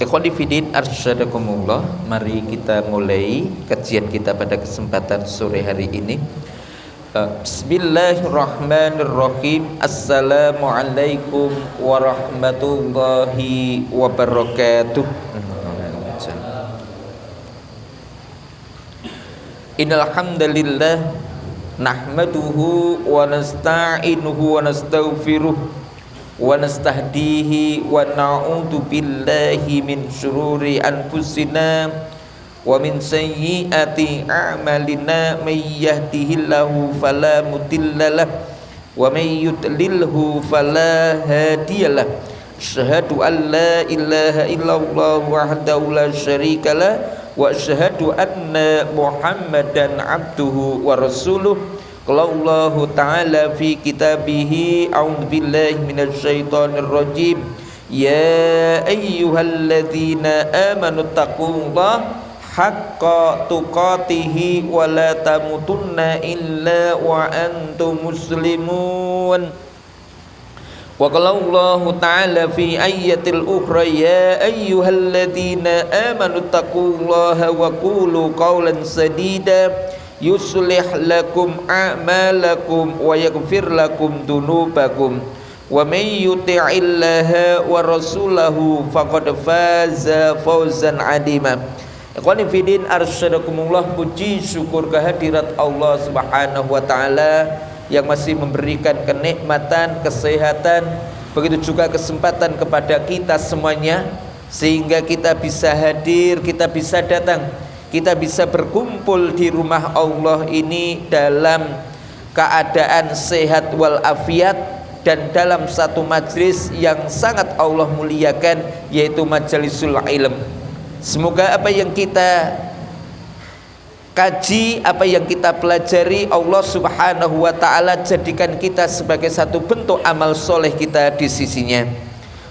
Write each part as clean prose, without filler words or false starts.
Ikhwani fillah arsyadakumullah, mari kita mulai kajian kita pada kesempatan sore hari ini. Bismillahirrahmanirrahim. Assalamualaikum warahmatullahi wabarakatuh. Innal hamdalillah nahmaduhu wa nasta'inuhu wa nastaghfiruh wa nastahdihi wa na'udzu billahi min syururi anfusina wa min sayyiati a'malina may yahdihillahu fala mudhillalah wa may yudlilhu fala hadiyalah. Asyhadu an la ilaha illallah wahdahu la syarikalah wa asyhadu anna Muhammadan abduhu wa rasuluh. Qala Allah Ta'ala fi kitabihi a'udzu billahi minasyaitonir rajim. Ya ayyuhalladzina amanu taqullaha haqqa tuqatih wa la tamutunna illa wa antum muslimun. Wa qala Allah Ta'ala fi ayatil ukhra ya ayyuhalladzina amanu taqullaha wa qulu qawlan sadida yuslih lakum a'malakum wa yaghfir lakum dunubakum wa may yuti'illaha wa rasulahu faqad faza fawzan 'azima. Ikhwani fillah arsyadakumullah, puji syukur kehadirat Allah Subhanahu wa taala yang masih memberikan kenikmatan, kesehatan, begitu juga kesempatan kepada kita semuanya sehingga kita bisa hadir, kita bisa datang, kita bisa berkumpul di rumah Allah ini dalam keadaan sehat walafiat dan dalam satu majlis yang sangat Allah muliakan, yaitu majlisul ilm. Semoga apa yang kita kaji, apa yang kita pelajari, Allah Subhanahu wa ta'ala jadikan kita sebagai satu bentuk amal soleh kita di sisinya.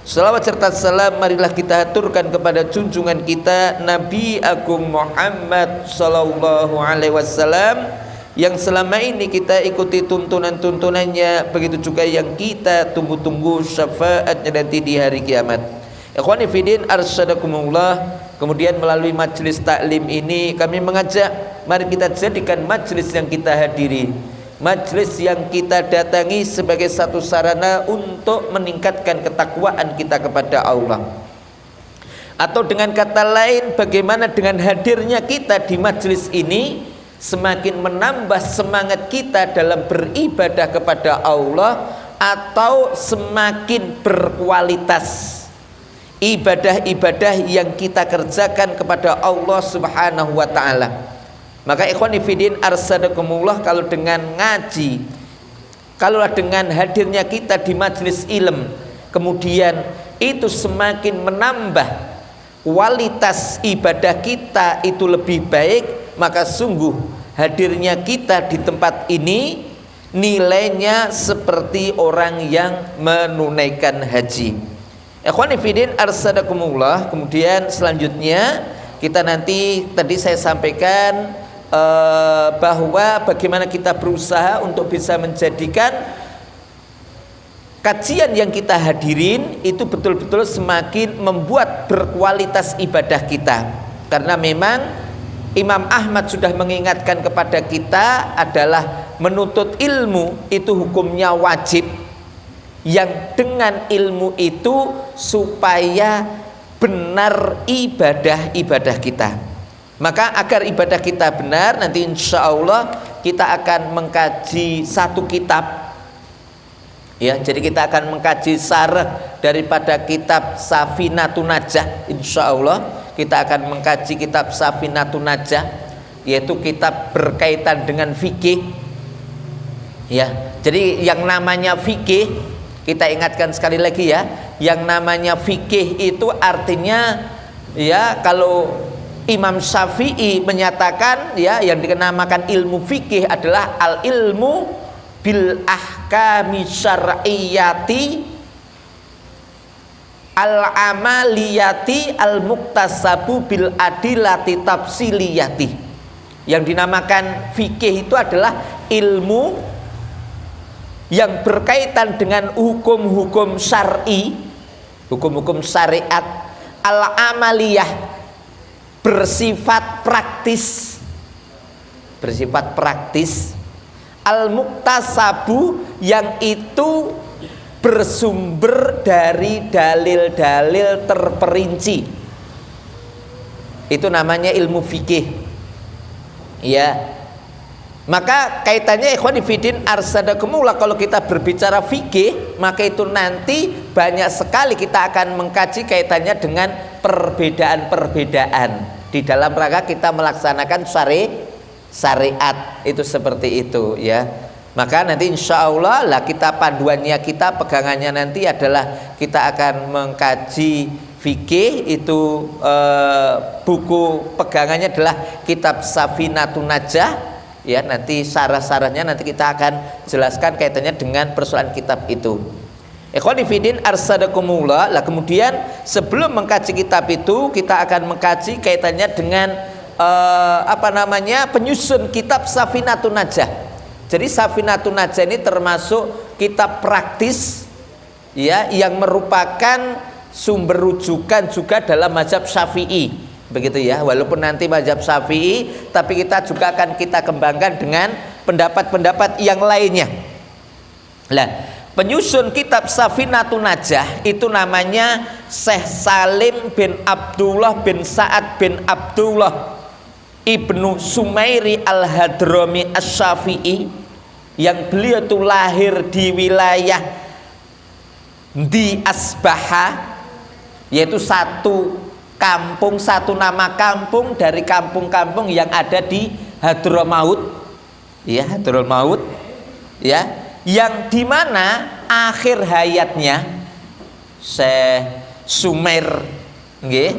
Salawat serta salam marilah kita aturkan kepada junjungan kita Nabi Agung Muhammad sallallahu alaihi wasallam yang selama ini kita ikuti tuntunan-tuntunannya, begitu juga yang kita tunggu-tunggu syafaatnya nanti di hari kiamat. Ikhwani fillah arsyadakumullah, kemudian melalui majlis taklim ini kami mengajak, mari kita jadikan majlis yang kita hadiri, majlis yang kita datangi sebagai satu sarana untuk meningkatkan ketakwaan kita kepada Allah. Atau dengan kata lain, bagaimana dengan hadirnya kita di majlis ini semakin menambah semangat kita dalam beribadah kepada Allah, atau semakin berkualitas ibadah-ibadah yang kita kerjakan kepada Allah Subhanahu wa ta'ala. Maka ikhwani fillah arsadakumullah, kalau dengan ngaji, kalau dengan hadirnya kita di majlis ilm, kemudian itu semakin menambah kualitas ibadah kita itu lebih baik, maka sungguh hadirnya kita di tempat ini nilainya seperti orang yang menunaikan haji. Ikhwani fillah arsadakumullah, kemudian selanjutnya kita nanti, tadi saya sampaikan bahwa bagaimana kita berusaha untuk bisa menjadikan kajian yang kita hadirin itu betul-betul semakin membuat berkualitas ibadah kita. Karena memang Imam Ahmad sudah mengingatkan kepada kita adalah menuntut ilmu itu hukumnya wajib, yang dengan ilmu itu supaya benar ibadah-ibadah kita. Maka agar ibadah kita benar, nanti insya Allah kita akan mengkaji satu kitab, ya. Jadi kita akan mengkaji syarah daripada kitab Safinatun Najah. Insya Allah kita akan mengkaji kitab Safinatun Najah, yaitu kitab berkaitan dengan fikih, ya. Jadi yang namanya fikih, kita ingatkan sekali lagi ya, yang namanya fikih itu artinya, ya, kalau Imam Syafi'i menyatakan, ya, yang dinamakan ilmu fikih adalah al ilmu bil ahkami syar'iyyati al amaliyati al muktasabu bil adilati tafsiliyati. Yang dinamakan fikih itu adalah ilmu yang berkaitan dengan hukum-hukum syar'i, hukum-hukum syariat, al-amaliyah, bersifat praktis, al-muktasabu, yang itu bersumber dari dalil-dalil terperinci. Itu namanya ilmu fikih. Ya. Maka kaitannya ikhwan fillah arsadakumullah, kalau kita berbicara fikih, maka itu nanti banyak sekali kita akan mengkaji kaitannya dengan perbedaan-perbedaan di dalam rangka kita melaksanakan syariat itu seperti itu ya. Maka nanti insya Allah lah kita panduannya, kita pegangannya nanti adalah kita akan mengkaji fikih itu, buku pegangannya adalah kitab Safinatun Najah ya. Nanti sarah-sarahnya nanti kita akan jelaskan kaitannya dengan persoalan kitab itu. Ikhwani fiddin arsadakumullah. Lah kemudian sebelum mengkaji kitab itu kita akan mengkaji kaitannya dengan penyusun kitab Safinatun Najah. Jadi Safinatun Najah ini termasuk kitab praktis ya, yang merupakan sumber rujukan juga dalam mazhab Syafi'i, begitu ya. Walaupun nanti mazhab Syafi'i, tapi kita juga akan kita kembangkan dengan pendapat-pendapat yang lainnya. Lah, penyusun kitab Safinatun Najah itu namanya Syekh Salim bin Abdullah bin Sa'ad bin Abdullah Ibnu Sumairi Al-Hadrami Asy-Syafi'i, yang beliau itu lahir di wilayah di Asbaha, yaitu satu kampung, satu nama kampung dari kampung-kampung yang ada di Hadramaut ya, Hadramaut ya, yang dimana akhir hayatnya Syekh Sumair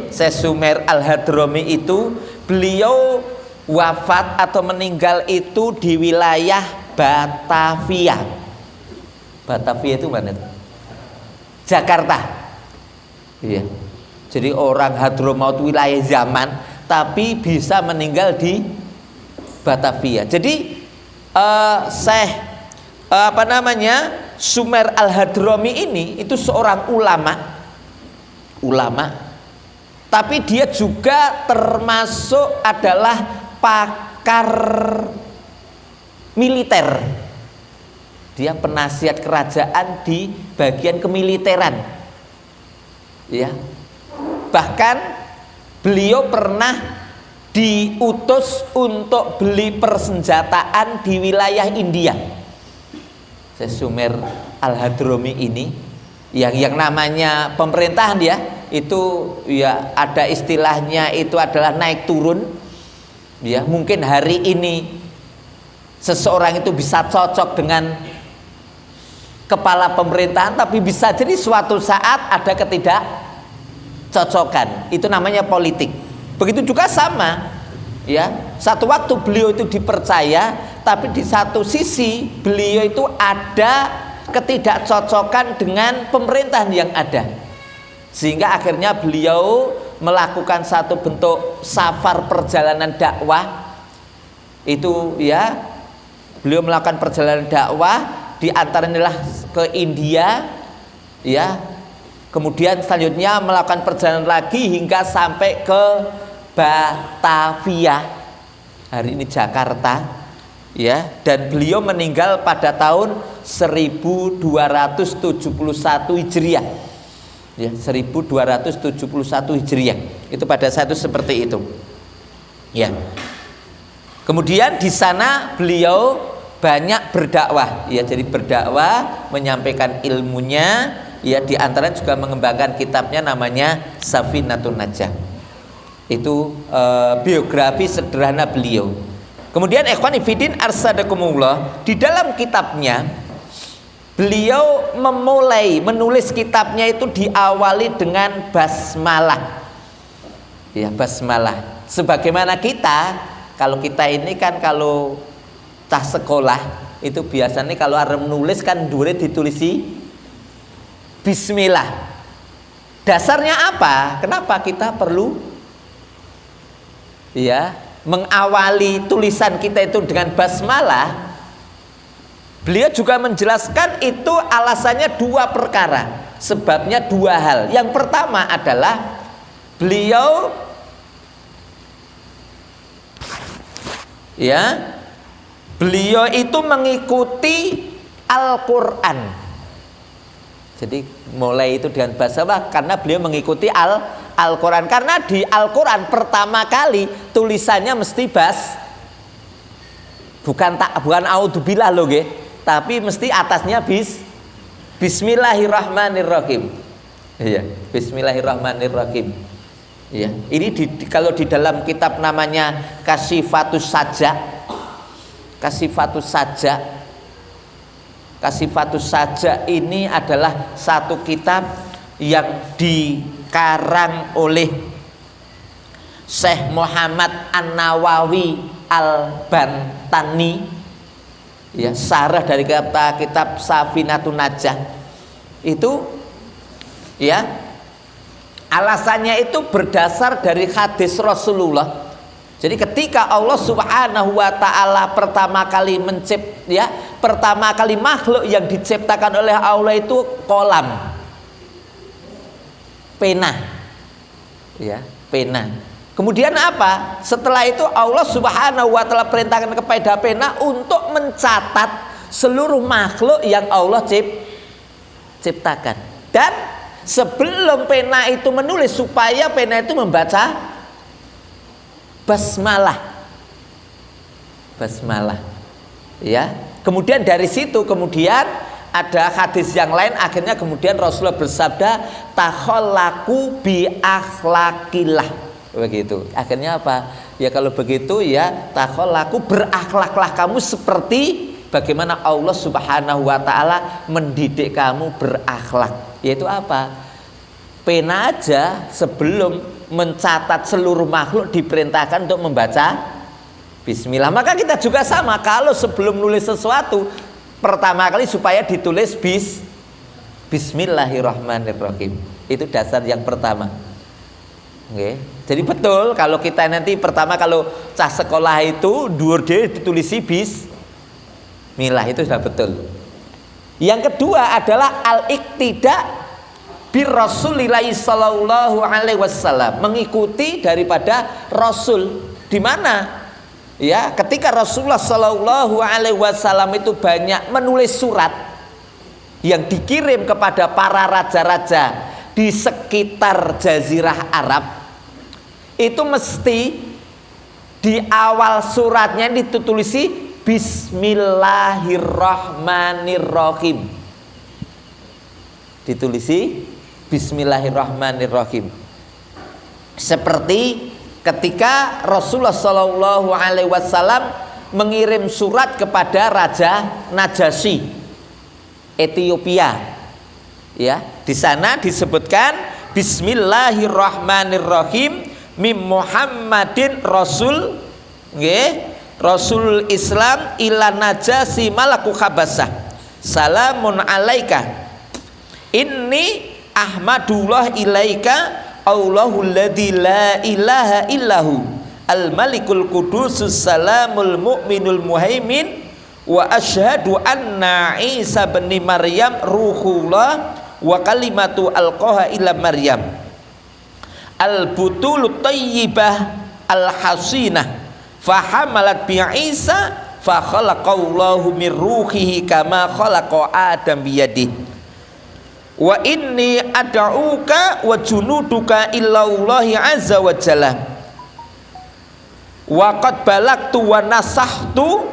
Syekh Sumair Al-Hadrami itu beliau wafat atau meninggal itu di wilayah Batavia. Batavia itu mana? Jakarta. Iya. Jadi orang Hadramaut wilayah zaman, tapi bisa meninggal di Batavia. Jadi Syekh Sumair Al-Hadrami ini itu seorang ulama, tapi dia juga termasuk adalah pakar militer. Dia penasihat kerajaan di bagian kemiliteran ya. Bahkan beliau pernah diutus untuk beli persenjataan di wilayah India. Syekh Sumair Al-Hadrami ini yang namanya pemerintahan ya, itu ya ada istilahnya itu adalah naik turun ya. Mungkin hari ini seseorang itu bisa cocok dengan kepala pemerintahan, tapi bisa jadi suatu saat ada ketidakcocokan. Itu namanya politik. Begitu juga sama ya, satu waktu beliau itu dipercaya, tapi di satu sisi beliau itu ada ketidakcocokan dengan pemerintahan yang ada, sehingga akhirnya beliau melakukan satu bentuk safar perjalanan dakwah itu ya. Beliau melakukan perjalanan dakwah, di antaranya ke India ya, kemudian selanjutnya melakukan perjalanan lagi hingga sampai ke Batavia, hari ini Jakarta ya. Dan beliau meninggal pada tahun 1271 Hijriah ya, 1271 Hijriah. Itu pada saat itu seperti itu ya. Kemudian di sana beliau banyak berdakwah ya, jadi berdakwah, menyampaikan ilmunya ya, di antara juga mengembangkan kitabnya namanya Safinatun Najah. Itu biografi sederhana beliau. Kemudian ikhwani fiddin arsadakumullah, di dalam kitabnya beliau memulai menulis kitabnya itu diawali dengan basmalah ya, basmalah. Sebagaimana kita, kalau kita ini kan kalau cah sekolah itu biasanya kalau arep menulis kan dure ditulisi bismillah. Dasarnya apa? Kenapa kita perlu ya mengawali tulisan kita itu dengan basmalah? Beliau juga menjelaskan itu alasannya dua perkara, sebabnya dua hal. Yang pertama adalah Beliau ya, beliau itu mengikuti Al-Qur'an. Jadi mulai itu dengan bahasa apa? Karena beliau mengikuti Al-Qur'an. Karena di Al-Qur'an pertama kali tulisannya mesti bukan audzubillah loh nggih, tapi mesti atasnya Bismillahirrahmanirrahim. Iya, Bismillahirrahmanirrahim. Ya, ini kalau di dalam kitab namanya Kasifatus Saja ini adalah satu kitab yang dikarang oleh Syekh Muhammad An-Nawawi Al-Bantani, ya, syarah dari kitab Safinatun Najah. Itu ya, alasannya itu berdasar dari hadis Rasulullah. Jadi ketika Allah Subhanahu wa taala pertama kali pertama kali makhluk yang diciptakan oleh Allah itu kolam, pena. Ya, pena. Kemudian apa? Setelah itu Allah Subhanahu wa taala perintahkan kepada pena untuk mencatat seluruh makhluk yang Allah ciptakan. Dan sebelum pena itu menulis, supaya pena itu membaca basmalah, ya. Kemudian dari situ kemudian ada hadis yang lain, akhirnya kemudian Rasulullah bersabda takhallaku bi akhlaqillah, begitu. Akhirnya apa? Ya kalau begitu ya takhallaku, berakhlaklah kamu seperti bagaimana Allah Subhanahu wa taala mendidik kamu berakhlak. Yaitu apa? Pena aja sebelum mencatat seluruh makhluk diperintahkan untuk membaca bismillah. Maka kita juga sama, kalau sebelum nulis sesuatu pertama kali supaya ditulis bismillahirrahmanirrahim. Itu dasar yang pertama. Oke. Jadi betul kalau kita nanti pertama kalau cah sekolah itu dhuwur dhewe ditulisi bismillah, itu sudah betul. Yang kedua adalah al-iqtida bir Rasulillahi sallallahu alaihi wasallam, mengikuti daripada Rasul. Di mana? Ya, ketika Rasulullah sallallahu alaihi wasallam itu banyak menulis surat yang dikirim kepada para raja-raja di sekitar Jazirah Arab, itu mesti di awal suratnya ditulisi Bismillahirrahmanirrahim. Ditulisi Bismillahirrahmanirrahim. Seperti ketika Rasulullah Shallallahu Alaihi Wasallam mengirim surat kepada Raja Najasyi Ethiopia, ya, di sana disebutkan Bismillahirrahmanirrahim mim Muhammadin Rasul, Rasul Islam ila Najasyi malaku Habasah, salamun alaika inni ahmadullah ilaika Allahul ladzi la ilaha illahu al malikul qudusus salamul mu'minul muhaimin wa asyhadu anna Isa bin Maryam ruhullah wa kalimatu alqaha ila Maryam al butulut thayyibah al hasinah fahamalat bi Isa fa khalaqallahu min ruhihi kama khalaqa Adam biyadihi wa inni ad'uka wa junuduka illallahi azza wa jalla wa qad balagtu wa nasahtu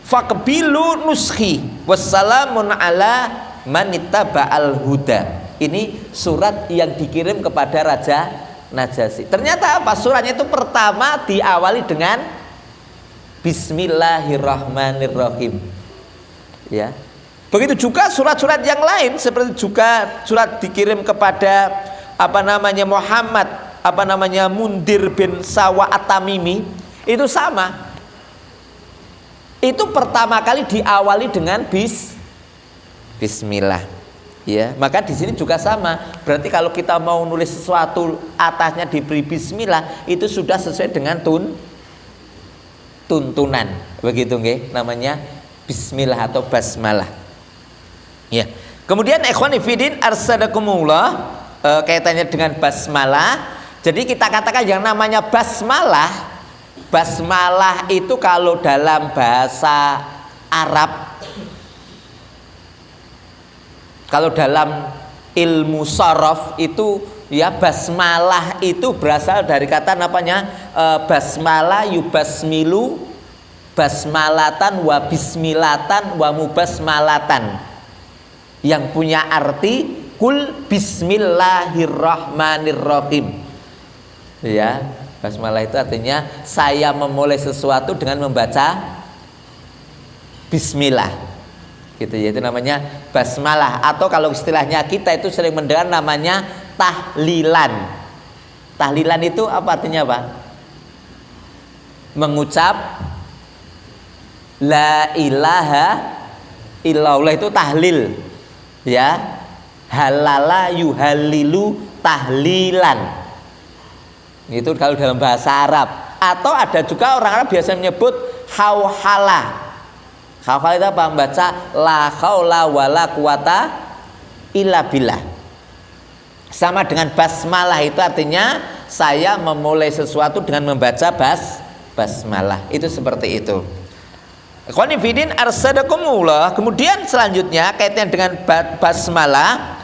faqbilu nuskhi wassalamun ala manittaba'al huda. Ini surat yang dikirim kepada Raja Najasyi. Ternyata apa? Suratnya itu pertama diawali dengan Bismillahirrahmanirrahim, ya. Begitu juga surat-surat yang lain, seperti juga surat dikirim kepada Muhammad Mundir bin Sawa At-Tamimi, itu sama. Itu pertama kali diawali dengan bismillah. Ya, maka di sini juga sama. Berarti kalau kita mau nulis sesuatu atasnya diberi bismillah, itu sudah sesuai dengan tuntunan. Begitu nggih, namanya bismillah atau basmalah. Ya. Kemudian ikhwani fillah arsadakumullah, kaitannya dengan basmalah, Jadi kita katakan yang namanya basmalah, basmalah itu kalau dalam bahasa Arab, kalau dalam ilmu sorof itu ya basmalah itu berasal dari kata namanya basmalah yubasmilu basmalatan wa bismilatan wa mubasmalatan, yang punya arti kul bismillahirrahmanirrahim. Ya, basmalah itu artinya saya memulai sesuatu dengan membaca bismillah. Gitu ya, itu namanya basmalah, atau kalau istilahnya kita itu sering mendengar namanya tahlilan. Tahlilan itu apa artinya, Pak? Mengucap la ilaha illallah itu tahlil. Ya, halala yuhalilu tahlilan. Itu kalau dalam bahasa Arab. Atau ada juga orang Arab biasa menyebut hauhala. Hauhala itu apa? Membaca la haula wala quwata illa billah. Sama dengan basmalah, itu artinya saya memulai sesuatu dengan membaca basmalah. Itu seperti itu. Qanifidin arsadakumullah. Kemudian selanjutnya kaitan dengan basmalah.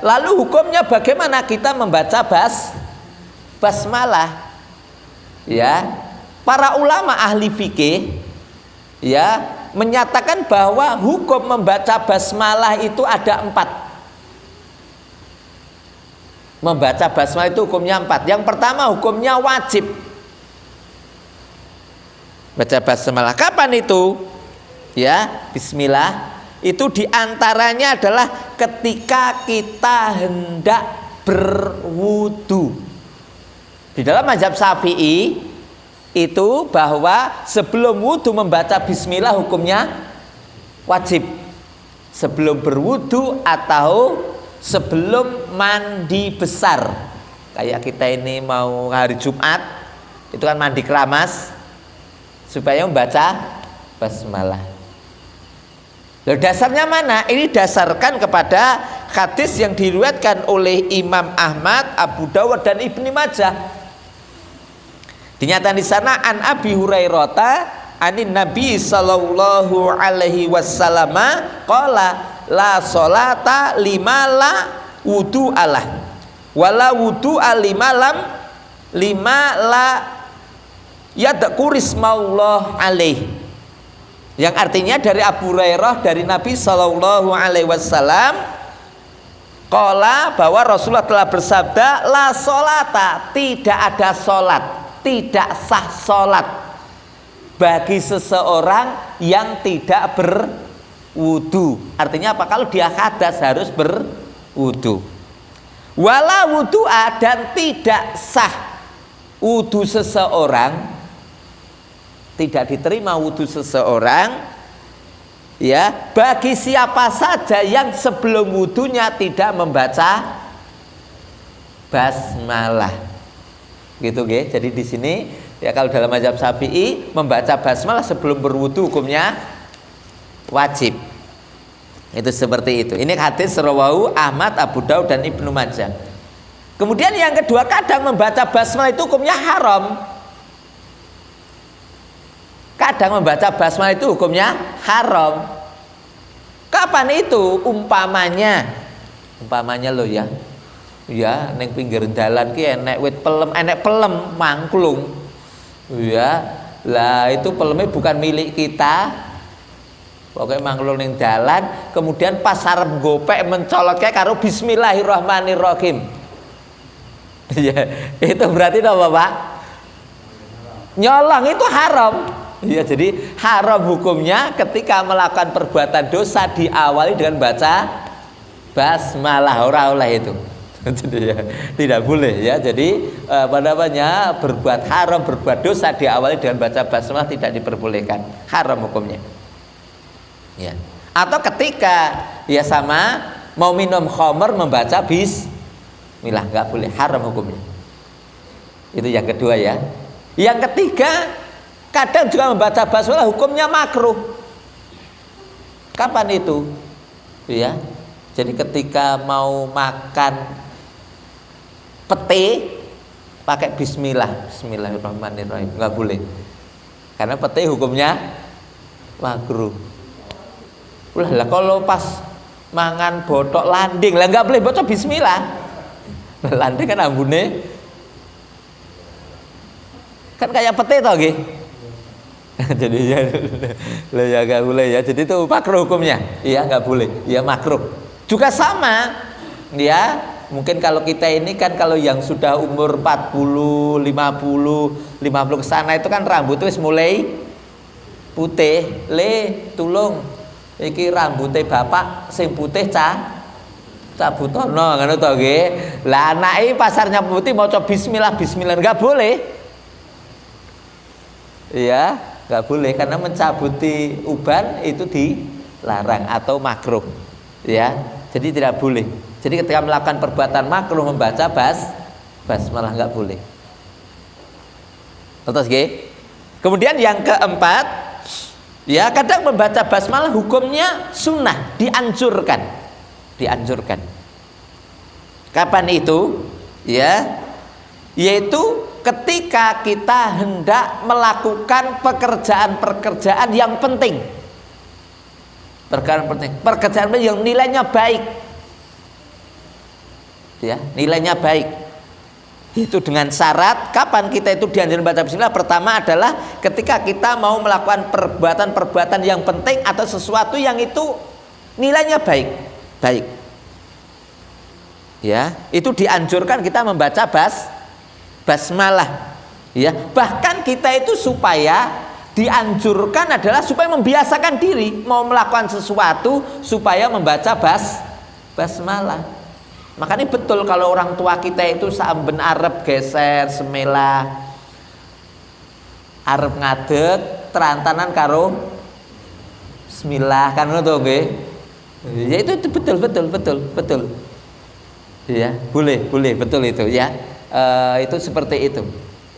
Lalu hukumnya bagaimana kita membaca basmalah? Ya, para ulama ahli fikih ya menyatakan bahwa hukum membaca basmalah itu ada 4. Membaca basmalah itu hukumnya 4. Yang pertama hukumnya wajib. Baca basmalah. Kapan itu? Ya, bismillah. Itu diantaranya adalah ketika kita hendak berwudu. Di dalam mazhab Syafi'i itu bahwa sebelum wudu membaca bismillah hukumnya wajib. Sebelum berwudu atau sebelum mandi besar. Kayak kita ini mau hari Jumat, itu kan mandi keramas, supaya membaca basmalah. Lalu dasarnya mana? Ini dasarkan kepada hadis yang diriwayatkan oleh Imam Ahmad, Abu Dawud dan Ibnu Majah. Dinyatakan di sana an Abi Hurairah anin Nabi sallallahu alaihi wasallam qala la sholata lima la wudu alah wala wudu lima la yadkurismaullah alaih. Yang artinya dari Abu Hurairah dari Nabi sallallahu alaihi wasallam qala, bahwa Rasulullah telah bersabda la sholata, tidak ada sholat, tidak sah sholat bagi seseorang yang tidak berwudu. Artinya apa? Kalau dia hadas harus berwudu. Wala wudu'a, dan tidak sah wudu seseorang, tidak diterima wudu seseorang ya bagi siapa saja yang sebelum wudunya tidak membaca basmalah. Gitu nggih. Jadi di sini ya kalau dalam mazhab Syafi'i membaca basmalah sebelum berwudu hukumnya wajib. Itu seperti itu. Ini hadis rawahu Ahmad, Abu Daud dan Ibnu Majah. Kemudian yang kedua, kadang membaca basmalah itu hukumnya haram. Kadang membaca basmalah itu hukumnya haram. Kapan itu? Umpamanya loh ya. Ya, neng pinggir dalan ki enek wit pelem, enek pelem mangklung. Ya, lah itu pelemnya bukan milik kita. Pokoknya mangklung neng dalan, kemudian pas arep gopek mencolotke karo bismillahirrahmanirrahim. Ya, itu berarti apa, Pak? Nyolong itu haram. Ya, jadi haram hukumnya ketika melakukan perbuatan dosa diawali dengan baca basmalah, ora oleh itu. Jadi ya, tidak boleh ya. Jadi berbuat haram, berbuat dosa diawali dengan baca basmalah tidak diperbolehkan. Haram hukumnya. Ya. Atau ketika ya sama mau minum khamr membaca bismillah, enggak boleh, haram hukumnya. Itu yang kedua ya. Yang ketiga, kadang juga membaca basmalah hukumnya makruh. Kapan itu? Ya. Jadi ketika mau makan pete pakai bismillah, bismillahirrahmanirrahim, nggak boleh. Karena pete hukumnya makruh. Ulah lah kalau pas mangan botok landing lah nggak boleh bocah bismillah. Landing kan ambune kan kayak pete toh nggih. Jadi ya nggak boleh ya. Jadi itu makruh hukumnya. Iya nggak boleh. Iya makruh. Juga sama ya. Mungkin kalau kita ini kan kalau yang sudah umur 40, 50 ke sana itu kan rambutnya mulai putih. Tulung iki rambutnya bapak sing putih cabutono ngono to nggih. Lah anake pasarnya putih maca bismillah enggak boleh. Iya, enggak boleh karena mencabuti uban itu dilarang atau makruh. Ya, jadi tidak boleh. Jadi ketika melakukan perbuatan makruh membaca basmalah enggak boleh. Terus nggih. Kemudian yang keempat, ya kadang membaca basmalah hukumnya sunnah, dianjurkan. Kapan itu? Ya, yaitu ketika kita hendak melakukan pekerjaan-pekerjaan yang penting. Pekerjaan yang nilainya baik. Ya, nilainya baik. Itu dengan syarat kapan kita itu dianjurkan baca bismillah. Pertama adalah ketika kita mau melakukan perbuatan-perbuatan yang penting atau sesuatu yang itu nilainya baik. Ya, itu dianjurkan kita membaca basmalah. Ya, bahkan kita itu supaya dianjurkan adalah supaya membiasakan diri mau melakukan sesuatu supaya membaca basmalah. Makanya betul kalau orang tua kita itu saben arep geser semela arep ngadeg terantanan karo bismillah kan ngono nggih. Ya itu betul. Ya, boleh betul itu ya. Itu seperti itu.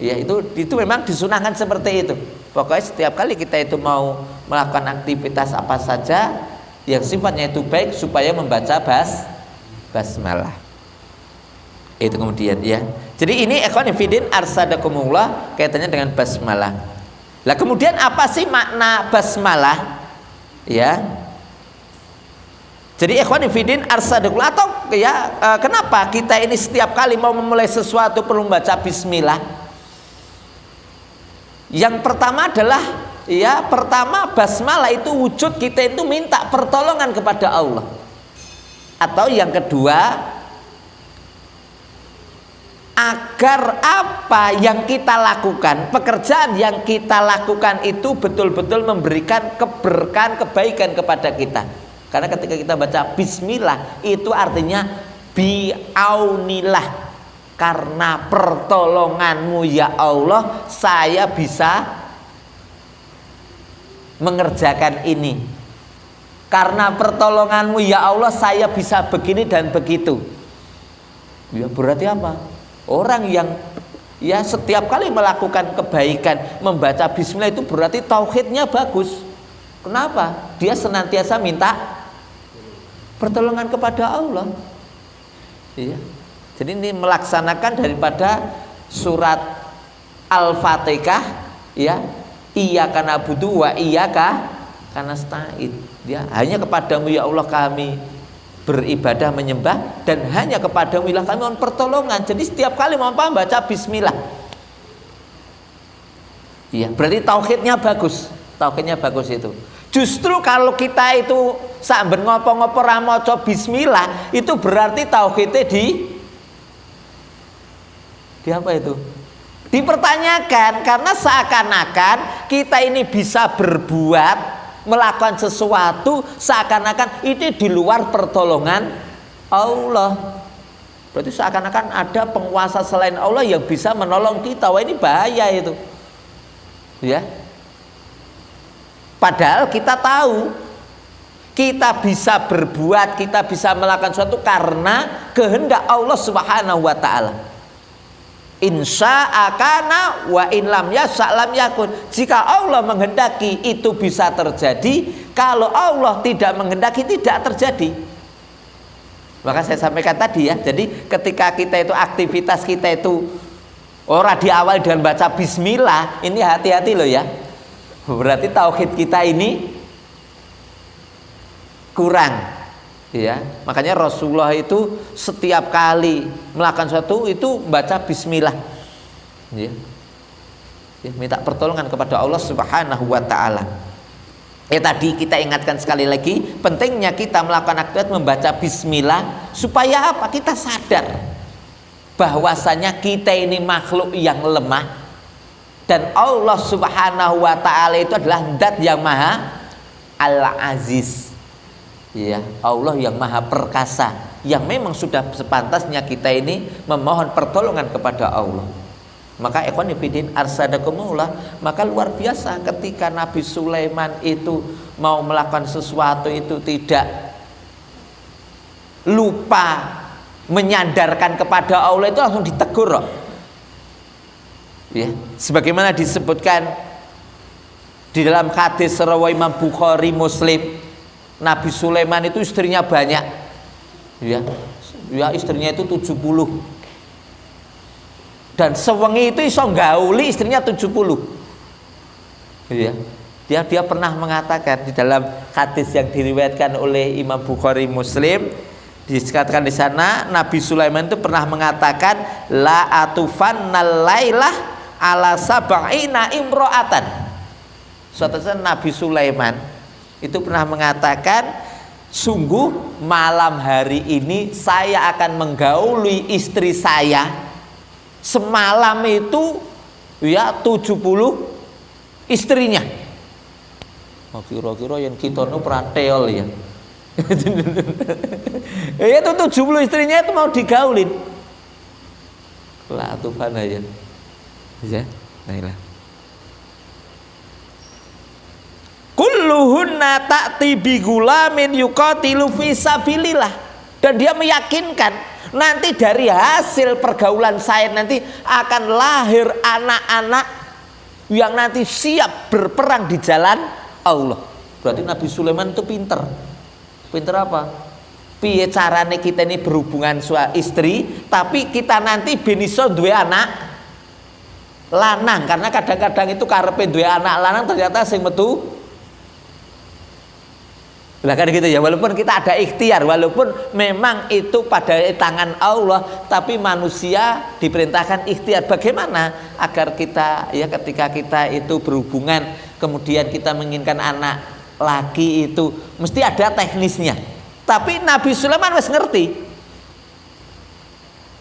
Ya, itu memang disunahkan seperti itu. Pokoknya setiap kali kita itu mau melakukan aktivitas apa saja yang sifatnya itu baik supaya membaca basmalah. Itu kemudian ya. Jadi ini ikhwan fillah arsadakumullah kaitannya dengan basmalah. Lah kemudian apa sih makna basmalah? Ya. Jadi ikhwan fillah arsadakumullah atau ya kenapa kita ini setiap kali mau memulai sesuatu perlu membaca bismillah? Yang pertama adalah ya pertama basmalah itu wujud kita itu minta pertolongan kepada Allah. Atau yang kedua, agar apa yang kita lakukan, pekerjaan yang kita lakukan itu betul-betul memberikan keberkahan, kebaikan kepada kita. Karena ketika kita baca bismillah itu artinya biaunillah, karena pertolonganmu ya Allah saya bisa mengerjakan ini. Karena pertolonganmu ya Allah saya bisa begini dan begitu. Ya berarti apa? Orang yang ya setiap kali melakukan kebaikan membaca bismillah itu berarti tauhidnya bagus. Kenapa? Dia senantiasa minta pertolongan kepada Allah. Iya. Jadi ini melaksanakan daripada surat Al-Fatihah ya, iyyaka na'budu wa iyyaka nasta'in. Ya, hanya kepadamu ya Allah kami beribadah menyembah dan hanya kepadamu lah kami mohon pertolongan. Jadi setiap kali mau baca bismillah. Iya, berarti tauhidnya bagus itu. Justru kalau kita itu samben ngopo-ngopo ra maca bismillah itu berarti tauhidnya di apa itu? Dipertanyakan karena seakan-akan kita ini bisa berbuat melakukan sesuatu seakan-akan itu di luar pertolongan Allah. Berarti seakan-akan ada penguasa selain Allah yang bisa menolong kita. Wah ini bahaya itu. Ya. Padahal kita tahu kita bisa berbuat, kita bisa melakukan sesuatu karena kehendak Allah Subhanahu wa taala. Insya'akana wa in lam yasha' lam yakun. Jika Allah menghendaki itu bisa terjadi, kalau Allah tidak menghendaki tidak terjadi. Maka saya sampaikan tadi ya, jadi ketika kita itu aktivitas kita itu Ora diawali dengan baca bismillah, ini hati-hati loh ya. Berarti tauhid kita ini kurang, ya. Makanya Rasulullah itu setiap kali melakukan sesuatu itu baca bismillah, ya. Ya, minta pertolongan kepada Allah Subhanahu wa taala. Tadi kita ingatkan sekali lagi pentingnya kita melakukan aktivitas membaca bismillah supaya apa? Kita sadar bahwasanya kita ini makhluk yang lemah dan Allah Subhanahu wa taala itu adalah zat yang maha al-aziz. Ya, Allah yang maha perkasa, yang memang sudah sepantasnya kita ini memohon pertolongan kepada Allah. Maka ikhwan fillah arsadakumullah, maka luar biasa ketika Nabi Sulaiman itu mau melakukan sesuatu itu tidak lupa menyandarkan kepada Allah, itu langsung ditegur. Ya, sebagaimana disebutkan di dalam hadis riwayat Imam Bukhari Muslim, Nabi Sulaiman itu istrinya banyak. Ya, istrinya itu 70. Dan sewengi itu iso gauli istrinya 70. Ya. Dia pernah mengatakan di dalam hadis yang diriwayatkan oleh Imam Bukhari Muslim, dikatakan di sana Nabi Sulaiman itu pernah mengatakan la atufannal lailah ala sab'ina imro'atan. Suatu saat Nabi Sulaiman itu pernah mengatakan, sungguh malam hari ini saya akan menggauli istri saya semalam itu ya 70 istrinya. Kira-kira yang kita nu prateol ya. Itu 70 istrinya itu mau digaulin. Lah tufan aja. Ya, baiklah. Kulluhunna ta'ti bi gulamin yuqatilu fi sabilillah. Dan dia meyakinkan nanti dari hasil pergaulan saya nanti akan lahir anak-anak yang nanti siap berperang di jalan Allah. Berarti Nabi Sulaiman itu pinter. Pinter apa? Piye carane kita ini berhubungan suami istri, tapi kita nanti beniso duwe anak lanang, karena kadang-kadang itu karepe duwe anak lanang ternyata sing metu. Lah kan gitu ya, walaupun kita ada ikhtiar, walaupun memang itu pada tangan Allah, tapi manusia diperintahkan ikhtiar. Bagaimana agar kita ya ketika kita itu berhubungan kemudian kita menginginkan anak laki itu mesti ada teknisnya. Tapi Nabi Sulaiman wis ngerti.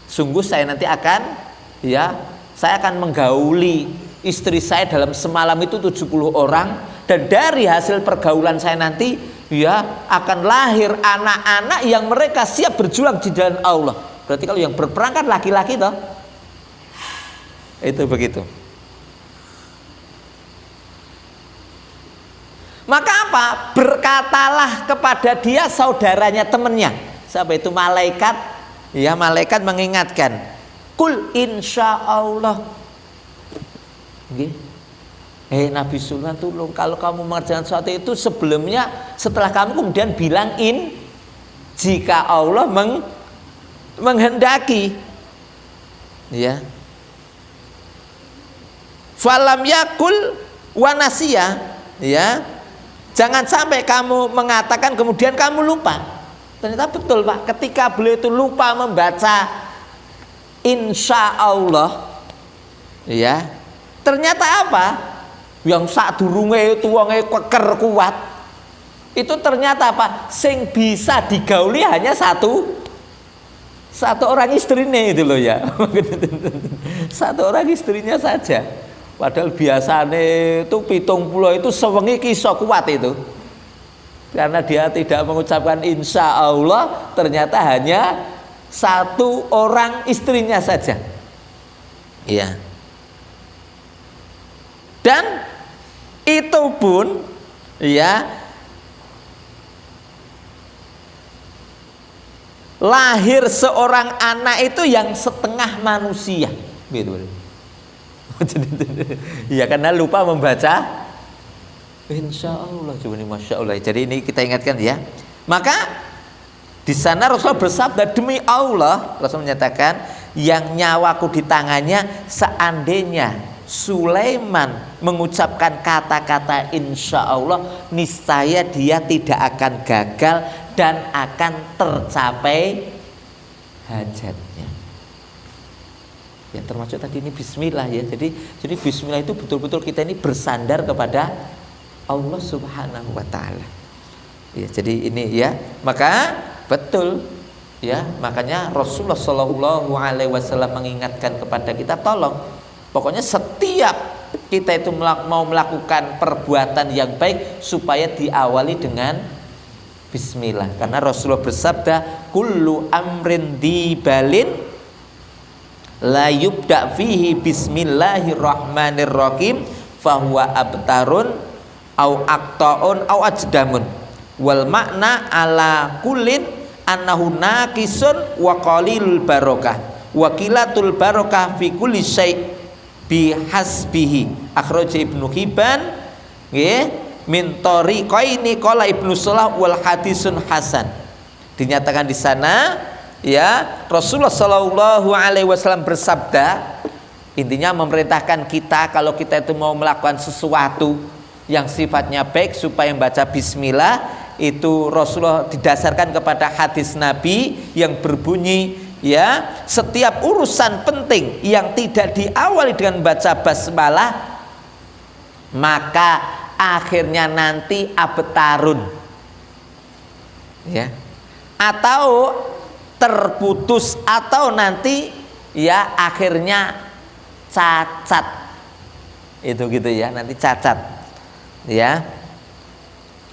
Sungguh saya nanti akan ya saya akan menggauli istri saya dalam semalam itu 70 orang, dan dari hasil pergaulan saya nanti ya akan lahir anak-anak yang mereka siap berjuang di jalan Allah. Berarti kalau yang berperang kan laki-laki toh. Itu begitu. Maka apa? Berkatalah kepada dia saudaranya, temannya. Siapa itu? Malaikat. Ya, malaikat mengingatkan. Kul insyaallah. Nabi Sulaiman tolong, kalau kamu mengerjakan sesuatu itu sebelumnya, setelah kamu kemudian bilang jika Allah menghendaki. Ya. Falam yakul wanasiya. Ya. Jangan sampai kamu mengatakan kemudian kamu lupa. Ternyata betul Pak, ketika beliau itu lupa membaca insya Allah, ya, ternyata apa? Yang sak durunge itu wonge keker kuat, itu ternyata apa? Sing bisa digauli hanya satu orang istrinya itu loh ya. Satu orang istrinya saja. Padahal biasanya itu 70 itu sewengi kisah kuat itu. Karena dia tidak mengucapkan insya Allah, ternyata hanya satu orang istrinya saja. Iya. Dan itu pun ya lahir seorang anak itu yang setengah manusia, gitu. Ya karena lupa membaca insya Allah. Coba nih, masya Allah. Jadi ini kita ingatkan ya. Maka di sana Rasul bersabda, demi Allah, Rasul menyatakan yang nyawaku di tangannya, seandainya Sulaiman mengucapkan kata-kata insya Allah, niscaya dia tidak akan gagal dan akan tercapai hajatnya. Ya termasuk tadi ini bismillah ya. Jadi bismillah itu betul-betul kita ini bersandar kepada Allah Subhanahu wa taala. Ya, jadi ini ya, maka betul ya, makanya Rasulullah Shallallahu alaihi wasallam mengingatkan kepada kita, tolong pokoknya setiap kita itu mau melakukan perbuatan yang baik supaya diawali dengan bismillah. Karena Rasulullah bersabda, kullu amrin dibalin la yubda fihi bismillahirrahmanirrahim fahuwa abtarun au aqtaun au ajdamun wal makna ala kullin annahu naqisun wa qalilul barakah wa qilatul barakah fi kulli syai' bihasbihi. Akhraj Ibnu Hibban nggih min tariqaini qala Ibnu Salah wal hadisun hasan. Dinyatakan di sana ya, Rasulullah Shallallahu alaihi wasallam bersabda, intinya memerintahkan kita kalau kita itu mau melakukan sesuatu yang sifatnya baik supaya membaca bismillah. Itu Rasulullah didasarkan kepada hadis Nabi yang berbunyi ya, setiap urusan penting yang tidak diawali dengan baca basmalah maka akhirnya nanti abtarun ya, atau terputus, atau nanti ya akhirnya cacat. Itu gitu ya, nanti cacat ya.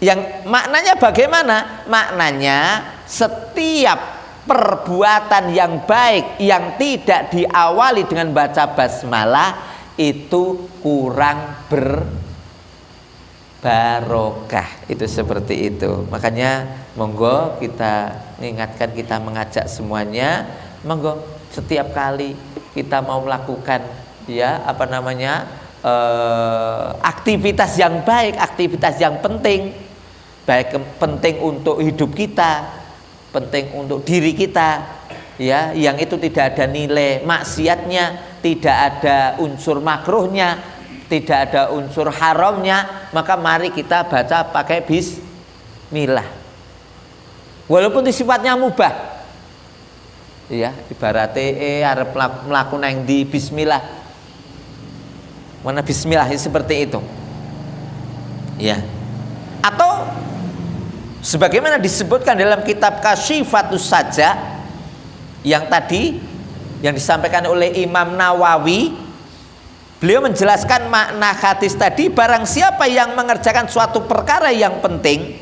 Yang maknanya bagaimana? Maknanya setiap perbuatan yang baik yang tidak diawali dengan baca basmalah itu kurang barokah. Itu seperti itu. Makanya monggo kita mengingatkan, kita mengajak semuanya, monggo setiap kali kita mau melakukan ya aktivitas yang baik, aktivitas yang penting, baik penting untuk hidup kita, penting untuk diri kita ya, yang itu tidak ada nilai maksiatnya, tidak ada unsur makruhnya, tidak ada unsur haramnya, maka mari kita baca pakai bismillah. Walaupun sifatnya mubah. Ya, ibaratnya arep mlaku nang di bismillah. Mana bismillah seperti itu. Ya. Atau sebagaimana disebutkan dalam kitab Kasyifatus Saja yang tadi yang disampaikan oleh Imam Nawawi, beliau menjelaskan makna hadis tadi, barang siapa yang mengerjakan suatu perkara yang penting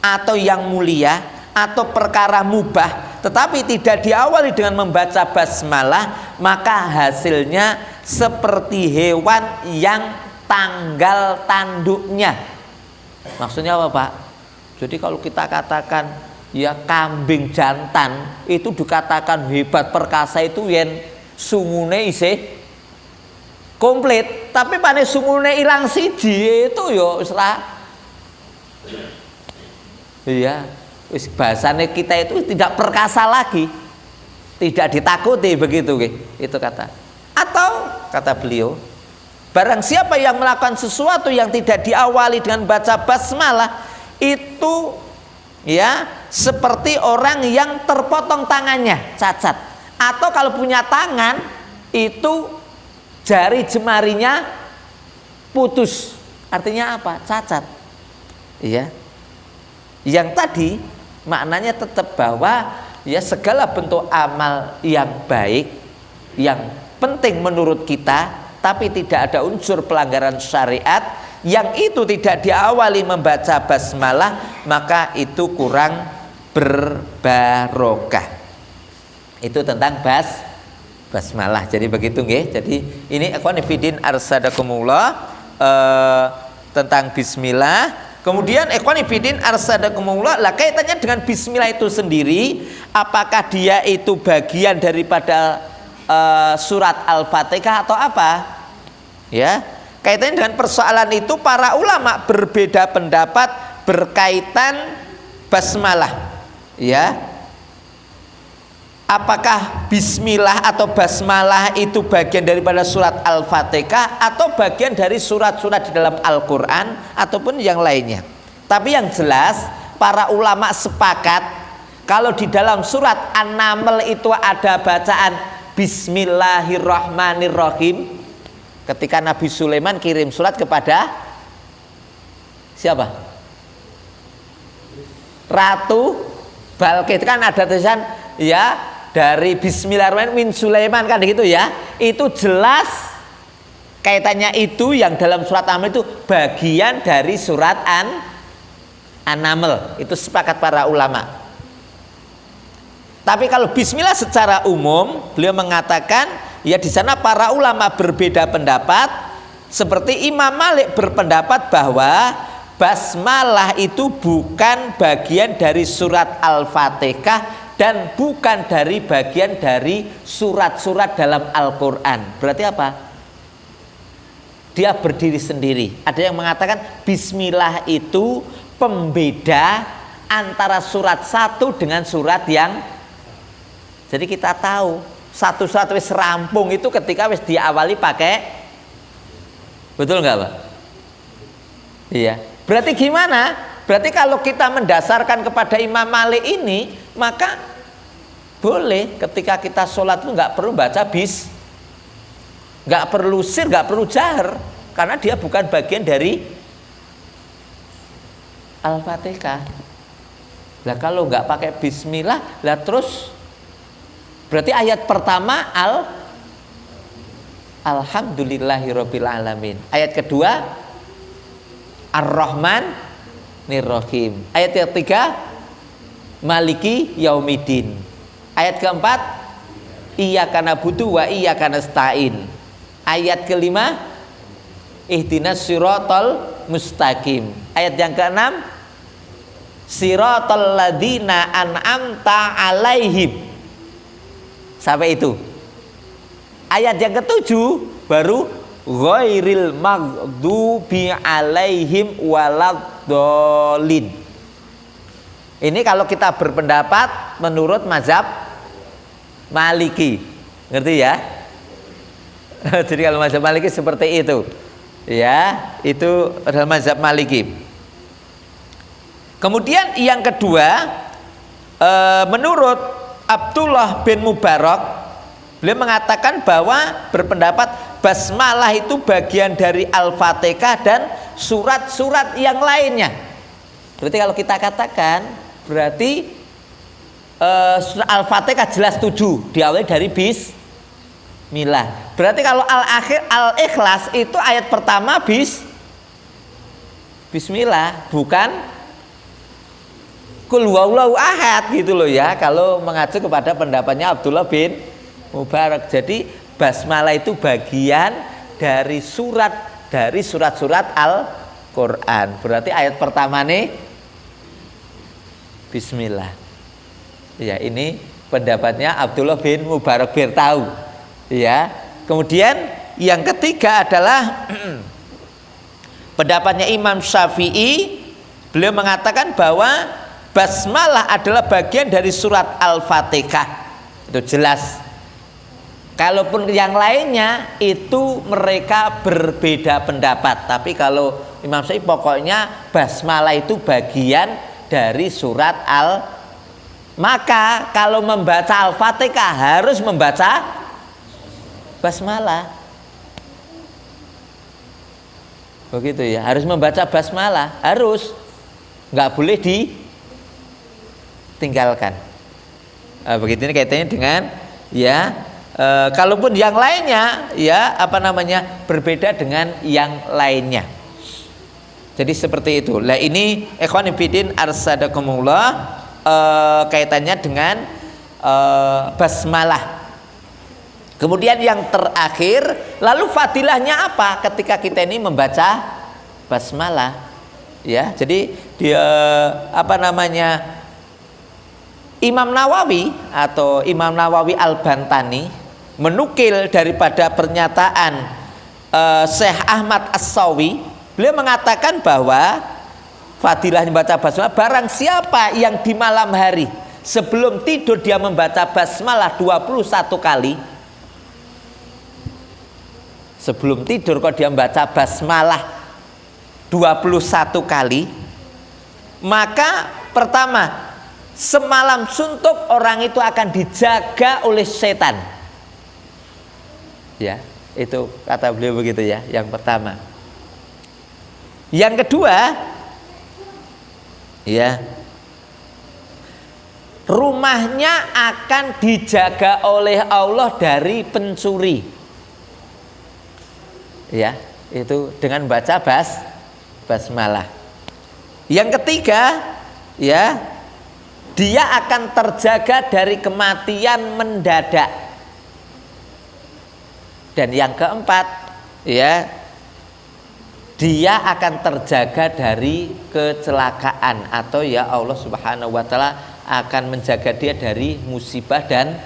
atau yang mulia atau perkara mubah tetapi tidak diawali dengan membaca basmalah, maka hasilnya seperti hewan yang tanggal tanduknya. Maksudnya apa, Pak? Jadi kalau kita katakan ya kambing jantan itu dikatakan hebat perkasa itu yen sungune isih komplit, tapi pane sungune ilang siji itu ya wis ra. Iya, wis bahasane kita itu tidak perkasa lagi, tidak ditakuti begitu itu kata. Atau kata beliau, barang siapa yang melakukan sesuatu yang tidak diawali dengan baca basmalah itu ya seperti orang yang terpotong tangannya, cacat. Atau kalau punya tangan itu jari jemarinya putus. Artinya apa? Cacat. Iya. Yang tadi maknanya tetap bahwa ya segala bentuk amal yang baik, yang penting menurut kita, tapi tidak ada unsur pelanggaran syariat, yang itu tidak diawali membaca basmalah, maka itu kurang berbarokah. Itu tentang basmalah. Jadi begitu nggih. Jadi ini ikhwan fillah arsadakumullah tentang bismillah. Kemudian ikhwan fillah arsadakumullah, lah kaitannya dengan bismillah itu sendiri, apakah dia itu bagian daripada surat Al-Fatihah atau apa? Ya. Kaitannya dengan persoalan itu para ulama berbeda pendapat berkaitan basmalah. Ya. apakah bismillah atau basmalah itu bagian daripada surat Al-Fatihah atau bagian dari surat-surat di dalam Al-Quran ataupun yang lainnya. Tapi yang jelas para ulama sepakat kalau di dalam surat An-Naml itu ada bacaan Bismillahirrahmanirrahim. Ketika Nabi Sulaiman kirim surat kepada siapa? Ratu Balqis, kan ada tulisan ya dari Bismillahirrahmanirrahim min Sulaiman, kan gitu ya. Itu jelas kaitannya itu yang dalam surat An-Naml itu bagian dari surat An-Naml. Itu sepakat para ulama. Tapi kalau bismillah secara umum, beliau mengatakan ya di sana para ulama berbeda pendapat. Seperti Imam Malik berpendapat bahwa basmalah itu bukan bagian dari surat Al-Fatihah dan bukan dari bagian dari surat-surat dalam Al-Quran. Berarti apa? Dia berdiri sendiri. Ada yang mengatakan bismillah itu pembeda antara surat satu dengan surat yang, jadi kita tahu satu surat wis rampung itu ketika wis diawali pakai, betul nggak Pak? Iya. Berarti gimana? Berarti kalau kita mendasarkan kepada Imam Malik ini, maka boleh ketika kita sholat itu nggak perlu baca nggak perlu sir, nggak perlu jahar, karena dia bukan bagian dari Al-Fatihah. Lah kalau nggak pakai bismillah, lah terus berarti ayat pertama Alhamdulillahirabbil alamin. Ayat kedua Ar-Rahmanir-Rahim. Ayat ketiga Maliki Yaumiddin. Ayat keempat Iyyaka na'budu wa iyyaka nasta'in. Ayat kelima Ihdinas siratal mustaqim. Ayat yang keenam Siratal ladzina an'amta alaihim. Sampai itu. Ayat yang ketujuh baru ghairil maghdubi alaihim waladdallin. Ini kalau kita berpendapat menurut mazhab Maliki. Ngerti ya? Jadi kalau mazhab Maliki seperti itu. Ya, itu adalah mazhab Maliki. Kemudian yang kedua, menurut Abdullah bin Mubarak, beliau mengatakan bahwa berpendapat basmalah itu bagian dari Al-Fatihah dan surat-surat yang lainnya. Berarti kalau kita katakan, berarti surat Al-Fatihah jelas 7 diawali dari bismillah. Berarti kalau Al-Ikhlas itu ayat pertama bismillah, bukan Qul huwallahu ahad gitu loh ya, kalau mengacu kepada pendapatnya Abdullah bin Mubarak. Jadi basmalah itu bagian dari surat-surat Al-Quran. Berarti ayat pertama nih bismillah. Ya, ini pendapatnya Abdullah bin Mubarak biar tahu. Ya. Kemudian yang ketiga adalah pendapatnya Imam Syafi'i. Beliau mengatakan bahwa basmalah adalah bagian dari surat Al-Fatihah. Itu jelas. Kalaupun yang lainnya itu mereka berbeda pendapat. Tapi kalau Imam Syafi'i pokoknya basmalah itu bagian dari surat maka kalau membaca Al-Fatihah harus membaca basmalah. Begitu ya, harus membaca basmalah, harus. Nggak boleh tinggalkan. Begitu ini kaitannya dengan ya, kalaupun yang lainnya ya berbeda dengan yang lainnya. Jadi seperti itu. Lah ini ikhwan fillah arsadakumullah, kaitannya dengan basmalah. Kemudian yang terakhir, lalu fadilahnya apa ketika kita ini membaca basmalah? Ya, jadi dia Imam Nawawi atau Imam Nawawi Al-Bantani menukil daripada pernyataan Syekh Ahmad As-Sawi. Beliau mengatakan bahwa fadilah membaca basmalah barang siapa yang di malam hari sebelum tidur dia membaca basmalah 21 kali. Sebelum tidur kok dia membaca basmalah 21 kali, maka pertama, semalam suntuk orang itu akan dijaga oleh setan. Ya, itu kata beliau begitu ya, yang pertama. Yang kedua, ya, rumahnya akan dijaga oleh Allah dari pencuri. Ya, itu dengan baca basmalah. Yang ketiga, ya, dia akan terjaga dari kematian mendadak. Dan yang keempat, ya, dia akan terjaga dari kecelakaan, atau ya Allah Subhanahu wa taala akan menjaga dia dari musibah dan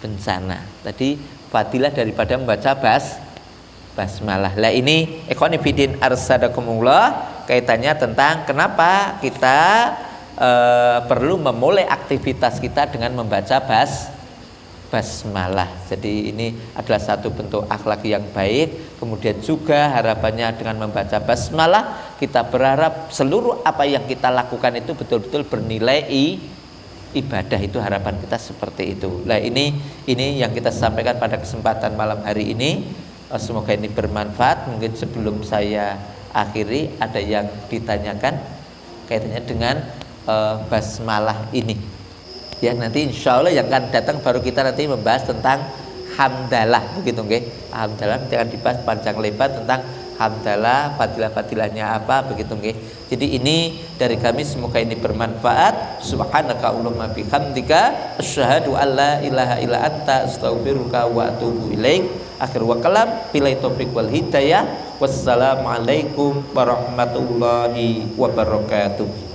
bencana. Tadi fadilah daripada membaca basmalah. Lah ini ikhwan fillah arsadakumullah, kaitannya tentang kenapa kita perlu memulai aktivitas kita dengan membaca basmalah. Jadi ini adalah satu bentuk akhlak yang baik. Kemudian juga harapannya dengan membaca basmalah kita berharap seluruh apa yang kita lakukan itu betul-betul bernilai ibadah. Itu harapan kita seperti itu. Nah ini yang kita sampaikan pada kesempatan malam hari ini. Semoga ini bermanfaat. Mungkin sebelum saya akhiri ada yang ditanyakan kaitannya dengan basmalah ini. Ya, nanti insya Allah yang akan datang baru kita nanti membahas tentang hamdalah, begitu nggih. Hamdalah nanti akan dibahas panjang lebar tentang hamdalah, fadilah-fadilahnya apa, begitu nggih. Jadi ini dari kami, semoga ini bermanfaat. Subhanaka Allahumma bihamdika asyhadu an la ilaha illa anta astaghfiruka wa atubu ilaik. Akhir wa kalam, bilai taufiq wal hidayah. Wassalamualaikum warahmatullahi wabarakatuh.